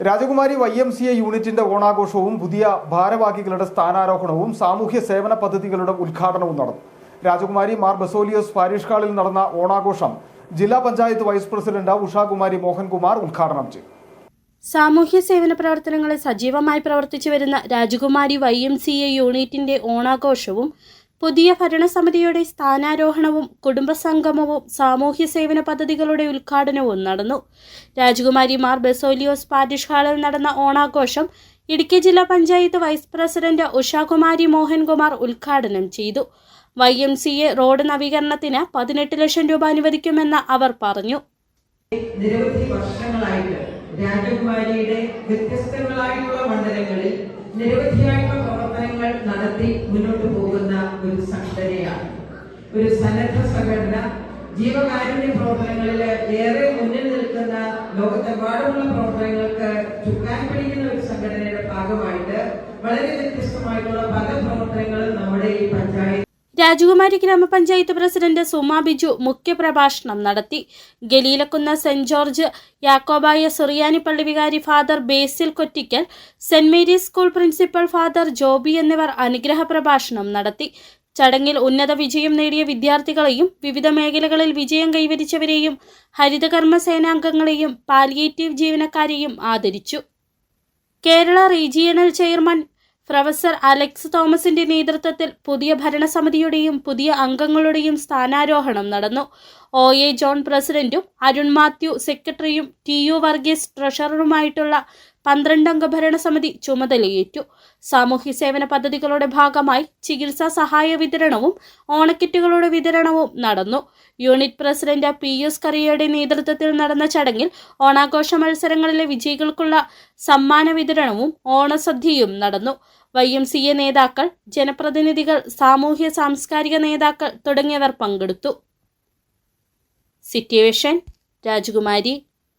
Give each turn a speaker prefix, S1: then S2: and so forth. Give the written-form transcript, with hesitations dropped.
S1: രാജകുമാരി YMCA യൂണിറ്റിന്റെ ഓണാഘോഷവും പുതിയ ഭാരവാഹികളുടെ സ്ഥാനാരോഹണവും സാമൂഹ്യ സേവന പദ്ധതികളുടെ ഉദ്ഘാടനവും നടന്നു. രാജകുമാരി മാർ ബസോലിയോസ് പാരിഷ് ഹാളിൽ നടന്ന ഓണാഘോഷം ജില്ലാ പഞ്ചായത്ത് വൈസ് പ്രസിഡന്റ് ഉഷാകുമാരി മോഹൻകുമാർ ഉദ്ഘാടനം ചെയ്തു.
S2: സാമൂഹ്യ സേവന പ്രവർത്തനങ്ങളിൽ സജീവമായി പ്രവർത്തിച്ചു വരുന്ന രാജകുമാരി YMCA യൂണിറ്റിന്റെ ഓണാഘോഷവും പുതിയ ഭരണസമിതിയുടെ സ്ഥാനാരോഹണവും കുടുംബസംഗമവും സാമൂഹ്യ സേവന പദ്ധതികളുടെ ഉദ്ഘാടനവും നടന്നു. രാജകുമാരി മാർ ബസോലിയോസ് പാരിഷ് ഹാളിൽ നടന്ന ഓണാഘോഷം ഇടുക്കി ജില്ലാ പഞ്ചായത്ത് വൈസ് പ്രസിഡന്റ് ഉഷാകുമാരി മോഹൻകുമാർ ഉദ്ഘാടനം ചെയ്തു. YMCA റോഡ് നവീകരണത്തിന് 18 ലക്ഷം രൂപ അനുവദിക്കുമെന്ന് അവർ പറഞ്ഞു.
S3: നിരവധി വർഷങ്ങളായിട്ട് രാജകുമാരിയുടെ വ്യത്യസ്തങ്ങളായിട്ടുള്ള മണ്ഡലങ്ങളിൽ നിരവധിയായിട്ടുള്ള പ്രവർത്തനങ്ങൾ നടത്തി മുന്നോട്ട് പോകുന്ന ഒരു സംഘടനയാണ്. ഒരു സന്നദ്ധ സംഘടന. ജീവകാരുണ്യ പ്രവർത്തനങ്ങളിൽ ഏറെ മുന്നിൽ നിൽക്കുന്ന ലോകത്തെമ്പാടുമുള്ള പ്രവർത്തനങ്ങൾക്ക് ചുക്കാൻ പിടിക്കുന്ന ഒരു സംഘടനയുടെ ഭാഗമായിട്ട് വളരെ വ്യത്യസ്തമായിട്ടുള്ള പല പ്രവർത്തനങ്ങളും നമ്മുടെ ഈ പഞ്ചായത്ത്
S2: രാജകുമാരി ഗ്രാമപഞ്ചായത്ത് പ്രസിഡന്റ് സുമ ബിജു മുഖ്യപ്രഭാഷണം നടത്തി. ഗലീലക്കുന്ന് സെന്റ് ജോർജ് യാക്കോബായ സുറിയാനി പള്ളി വികാരി father Basil Kottikkal, saint Mary's school principal father Joby എന്നിവർ അനുഗ്രഹ പ്രഭാഷണം നടത്തി. ചടങ്ങിൽ ഉന്നത വിജയം നേടിയ വിദ്യാർത്ഥികളെയും വിവിധ മേഖലകളിൽ വിജയം കൈവരിച്ചവരെയും ഹരിതകർമ്മ സേനാംഗങ്ങളെയും പാലിയേറ്റീവ് ജീവനക്കാരെയും ആദരിച്ചു. Kerala regional chairman professor Alex തോമസിന്റെ നേതൃത്വത്തിൽ പുതിയ ഭരണസമിതിയുടെയും പുതിയ അംഗങ്ങളുടെയും സ്ഥാനാരോഹണം നടന്നു. OA ജോൺ പ്രസിഡന്റും അരുൺ മാത്യു സെക്രട്ടറിയും TU വർഗീസ് ട്രഷററുമായിട്ടുള്ള 12-അംഗ ഭരണസമിതി ചുമതലയേറ്റു. സാമൂഹ്യ സേവന പദ്ധതികളുടെ ഭാഗമായി ചികിത്സാ സഹായ വിതരണവും ഓണക്കിറ്റുകളുടെ വിതരണവും നടന്നു. യൂണിറ്റ് പ്രസിഡന്റ് PS കറിയയുടെ നേതൃത്വത്തിൽ നടന്ന ചടങ്ങിൽ ഓണാഘോഷ മത്സരങ്ങളിലെ വിജയികൾക്കുള്ള സമ്മാന വിതരണവും ഓണസദ്യയും നടന്നു. YMCA നേതാക്കൾ, ജനപ്രതിനിധികൾ, സാമൂഹ്യ സാംസ്കാരിക നേതാക്കൾ തുടങ്ങിയവർ പങ്കെടുത്തു. സിറ്റി വിഷൻ, രാജകുമാരി.